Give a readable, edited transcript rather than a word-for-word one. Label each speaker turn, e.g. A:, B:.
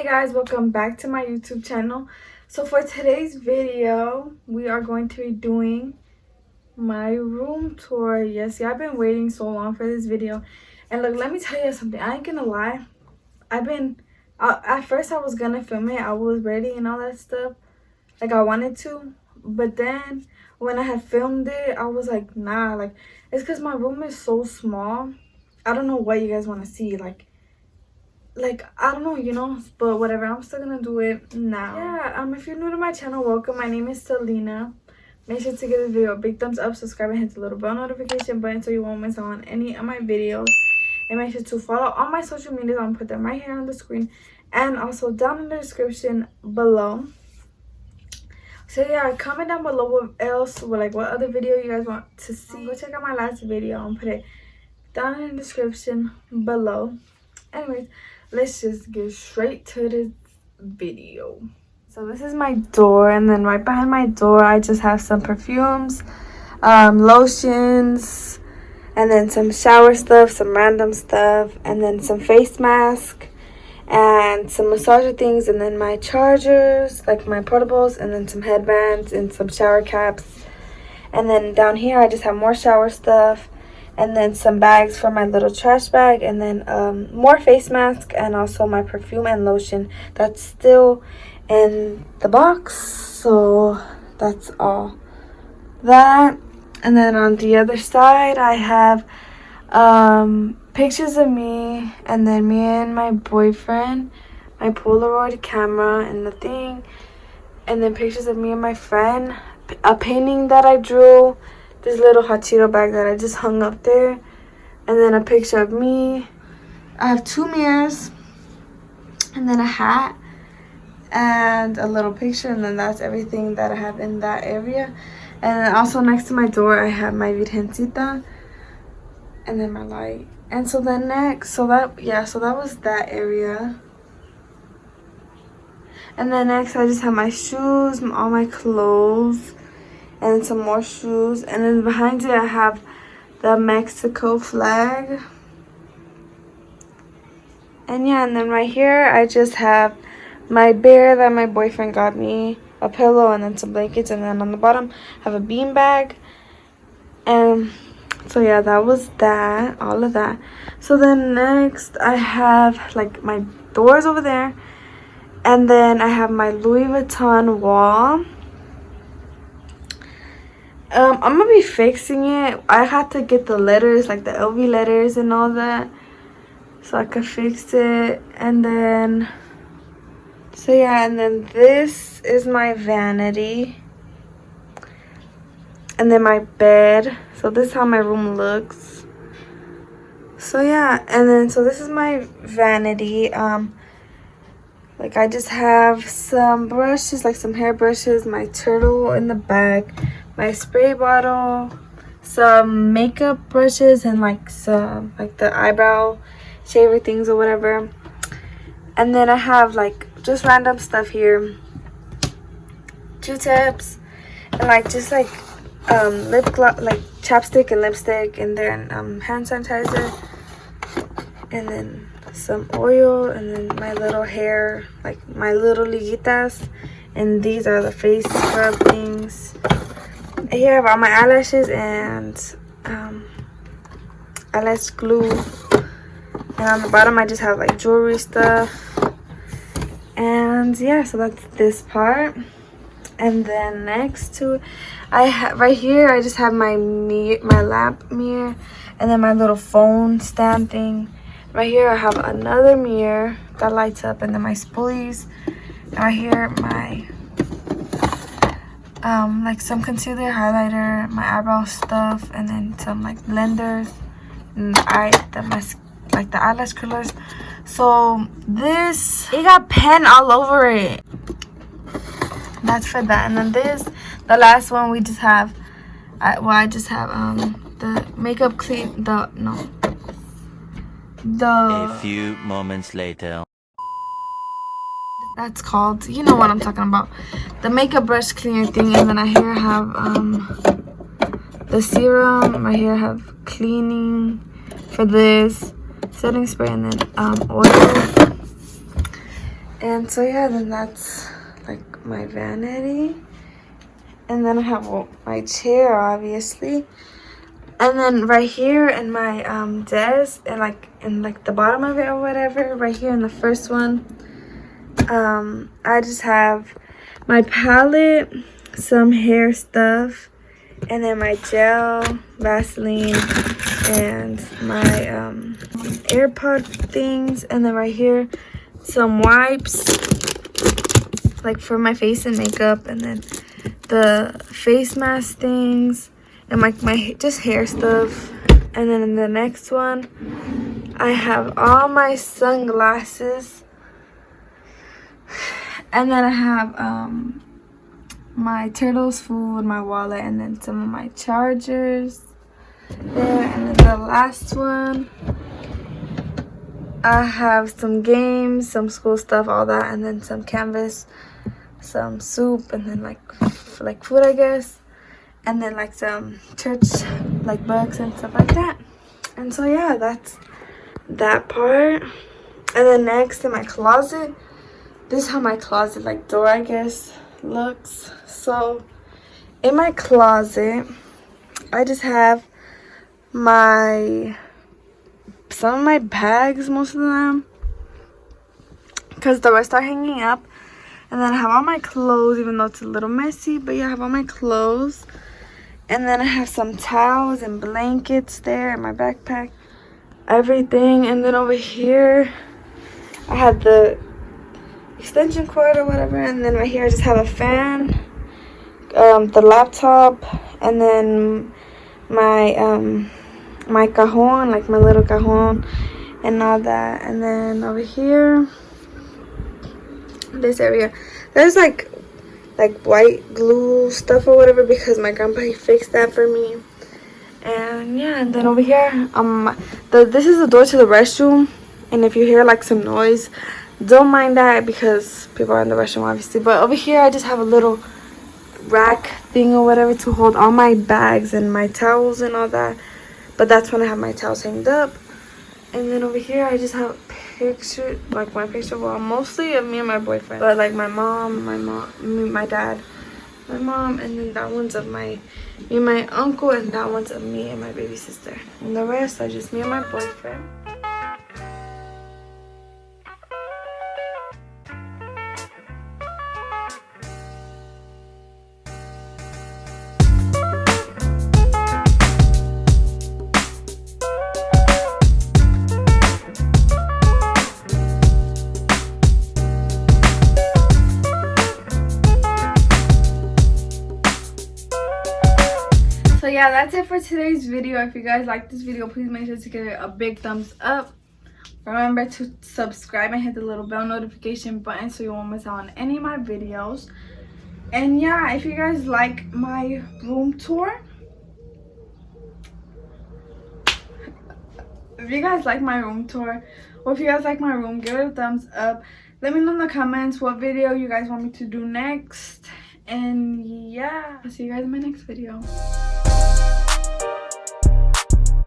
A: guys, welcome back to my YouTube channel. So for today's video, we are going to be doing my room tour. Yes, yeah, I've been waiting so long for this video. And look, let me tell you something. I ain't gonna lie. At first I was gonna film it. I was ready and all that stuff. Like I wanted to. But then when I had filmed it, I was like, nah. Like, it's because my room is so small. I don't know what you guys want to see. Like I don't know, but whatever, I'm still gonna do it now. Yeah, if you're new to my channel, welcome. My name is Selena. Make sure to give this video a big thumbs up, subscribe, and hit the little bell notification button so you won't miss out on any of my videos. And make sure to follow all my social medias. I'm gonna put them right here on the screen and also down in the description below. So yeah, comment down below what other video you guys want to see. Go check out my last video and put it down in the description below. Anyways, let's just get straight to this video. So this is my door, and then right behind my door I just have some perfumes, lotions, and then some shower stuff, some random stuff, and then some face mask and some massager things, and then my chargers, like my portables, and then some headbands and some shower caps. And then down here I just have more shower stuff, and then some bags for my little trash bag, and then more face mask, and also my perfume and lotion that's still in the box. So that's all that. And then on the other side I have pictures of me, and then me and my boyfriend, my Polaroid camera and the thing, and then pictures of me and my friend, a painting that I drew, this little hot Cheeto bag that I just hung up there, and then a picture of me. I have 2 mirrors, and then a hat, and a little picture, and then that's everything that I have in that area. And then also next to my door I have my Virgencita, and then my light. And so then next, so that was that area. And then next I just have my shoes, all my clothes, and some more shoes. And then behind it I have the Mexico flag. And yeah, and then right here I just have my bear that my boyfriend got me, a pillow, and then some blankets. And then on the bottom I have a bean bag. And so yeah, that was that, all of that. So then next I have like my doors over there, and then I have my Louis Vuitton wall. I'm gonna be fixing it. I had to get the letters, like the LV letters and all that, so I could fix it. And then so yeah, and then this is my vanity, and then my bed. So this is how my room looks. So yeah, and then so this is my vanity. Like I just have some brushes, like some hair brushes, my turtle in the back, my spray bottle, some makeup brushes, and like some like the eyebrow shaver things or whatever. And then I have like just random stuff here, Q-tips, and like just like lip gloss, like chapstick and lipstick, and then hand sanitizer, and then some oil, and then my little hair, like my little liguitas, and these are the face scrub things. Here I have all my eyelashes and eyelash glue, and on the bottom I just have like jewelry stuff. And yeah, so that's this part. And then next to right here I just have my lamp mirror, and then my little phone stand thing. Right here I have another mirror that lights up, and then my spoolies. And right here my like some concealer, highlighter, my eyebrow stuff, and then some like blenders, and the eyelash curlers. So this, it got pen all over it. That's for that. And then the last one, we just have I just have the makeup clean,
B: a few moments later.
A: That's called, you know what I'm talking about, the makeup brush cleaner thing. And then I here have the serum. Right here I have cleaning for this, setting spray, and then oil. And so yeah, then that's like my vanity. And then I have my chair, obviously. And then right here in my desk, and like in like the bottom of it or whatever, right here in the first one, I just have my palette, some hair stuff, and then my gel, Vaseline, and my AirPod things. And then right here, some wipes, like for my face and makeup, and then the face mask things, and like my just hair stuff. And then in the next one, I have all my sunglasses, and then I have my Turtles food, my wallet, and then some of my chargers there. And then the last one, I have some games, some school stuff, all that, and then some canvas, some soup, and then like food, I guess, and then like some church like books and stuff like that. And so yeah, that's that part. And then next, in my closet, this is how my closet like door, I guess, looks. So in my closet, I just have some of my bags, most of them, because the rest are hanging up. And then I have all my clothes, even though it's a little messy, but yeah, I have all my clothes. And then I have some towels and blankets there in my backpack, everything. And then over here, I have the extension cord or whatever. And then right here, I just have a fan, the laptop, and then my cajon, like my little cajon, and all that. And then over here, this area, there's like white glue stuff or whatever, because my grandpa, he fixed that for me. And yeah, and then over here, this is the door to the restroom, and if you hear like some noise, don't mind that, because people are in the restroom, obviously. But over here, I just have a little rack thing or whatever to hold all my bags and my towels and all that. But that's when I have my towels hanged up. And then over here, I just have picture, like my picture wall, mostly of me and my boyfriend, but like my mom, my dad, my mom, and then that one's of me and my uncle, and that one's of me and my baby sister, and the rest are just me and my boyfriend. So yeah, that's it for today's video. If you guys like this video, please make sure to give it a big thumbs up. Remember to subscribe and hit the little bell notification button so you won't miss out on any of my videos. And yeah, if you guys like my room tour, or if you guys like my room, give it a thumbs up. Let me know in the comments what video you guys want me to do next. And yeah, I'll see you guys in my next video.